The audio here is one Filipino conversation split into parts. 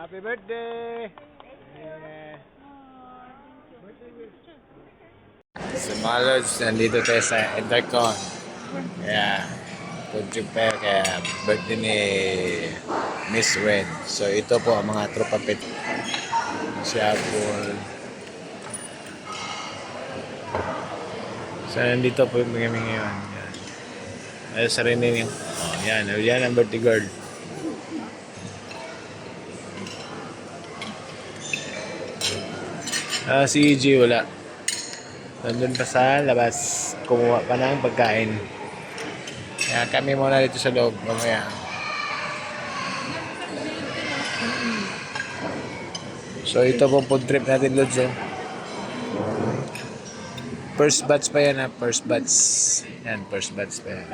Happy birthday! Yeah. Sa mga lods, nandito tayo sa Intercon. Kaya, food trip tayo kaya birthday ni Miss Red. So, ito po ang mga tropa pit. Si Apple. So, nandito po kami ngayon. Yan. Ay, sa rin yung... Oh, yan. Yan ang birthday girl. Si EJ wala. Nandun pa sa labas. Kumuha pa ng pagkain. Kaya kami muna dito sa loob. Mamaya. So ito pong food trip natin, Lods. First batch pa yan, ha. First batch. Yan, first batch pa yan.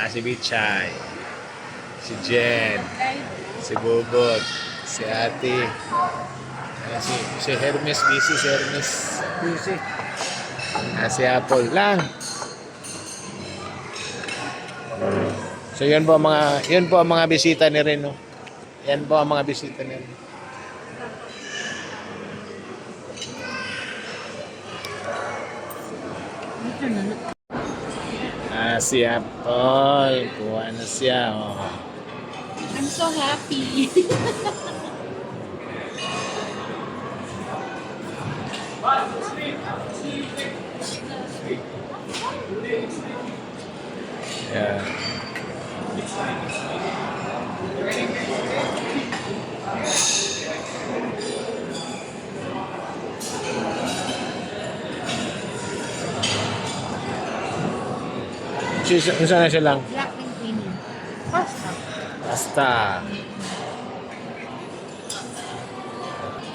Si Bichay. Si Jen. Si Bobot. Si Ate. Si Hermes. Busy si Hermes. Busy. Si Apple lang. So yun po ang mga bisita ni Ren, no? Yan po ang mga bisita ni Ren. Si Apple. Kuha na siya, oh. I'm so happy. Yeah. Isa na siya lang. Black and creamy. Pasta. Basta.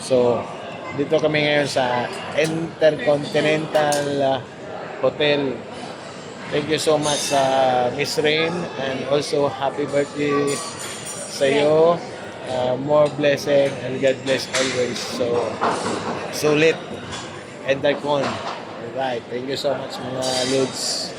So, dito kami ngayon sa Intercontinental Hotel. Thank you so much sa Miss Rain and also happy birthday sa iyo. More blessing and God bless always. So, sulit. Intercon. Alright. Thank you so much mga Lods.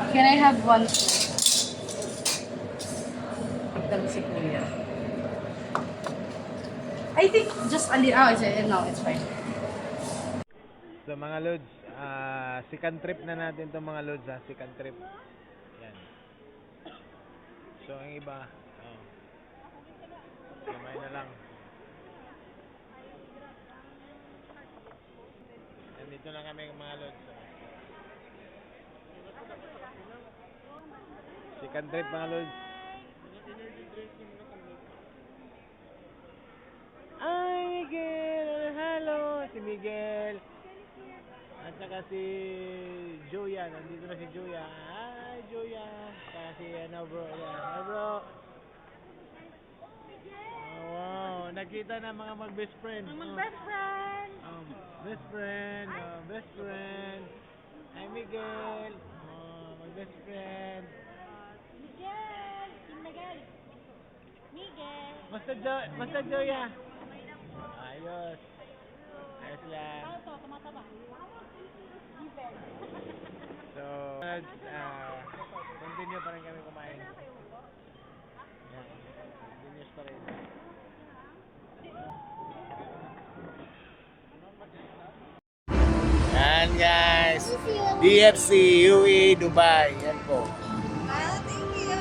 Can I have one? Pagdala si Kuya. I think just a little. Oh, no, it's fine. So mga Lods, second trip na natin itong mga Lods, ha? Second trip. Yan. So ang iba, kamay na lang. Nandito na kami mga Lods. Second trip mga Lods. Ay, Miguel! Hello! Si Miguel! At saka si Joya. Nandito na si Joya. Hi, Joya! Saka si bro. Hi, bro! Oh, wow! Nakita na mga mag-best friend. Best friend! Best friend! Best friend! Hi, Miguel! Mag-best friend! Miguel! Miguel! Miguel! Basta Joya! Ayos! Ayos lang! Ito, tumataba. So, continue pa rin kami kumain. Yan. Continuous pa rin. Yan guys! DFC, UE, Dubai. Yan po. Thank you!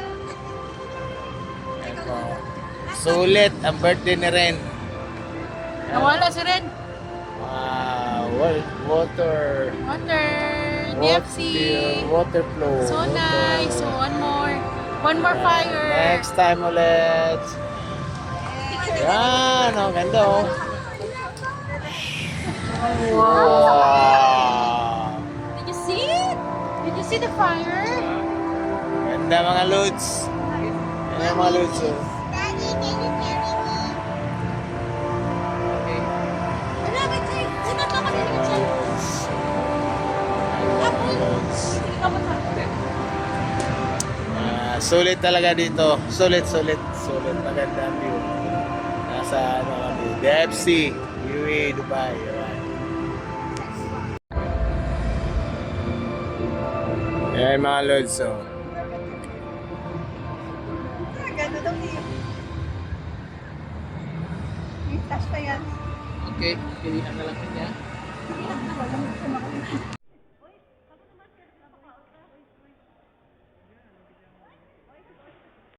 Yan po. Sulit ang birthday ni Ren. Nawala si Ren. Water. Water. DFC. Water flow. So water. nice. So one more. One more fire. Next time ulit. Yan, ang ganda oh. Wow. Did you see it? Did you see the fire? Ganda mga loads. Yan ang mga loads oh. Daddy, can you carry me? Okay. Wala, wait, wait. Sunod ako din yung chan. Loads. Ikaw mo Sulit talaga dito. Sulit. Maganda ang view. Nasa ano kami? DFC, UAE, Dubai. Yan mga loads. So. Ganda daw niya. May flash pa yan. Okay, pilihan na lang niya. Walang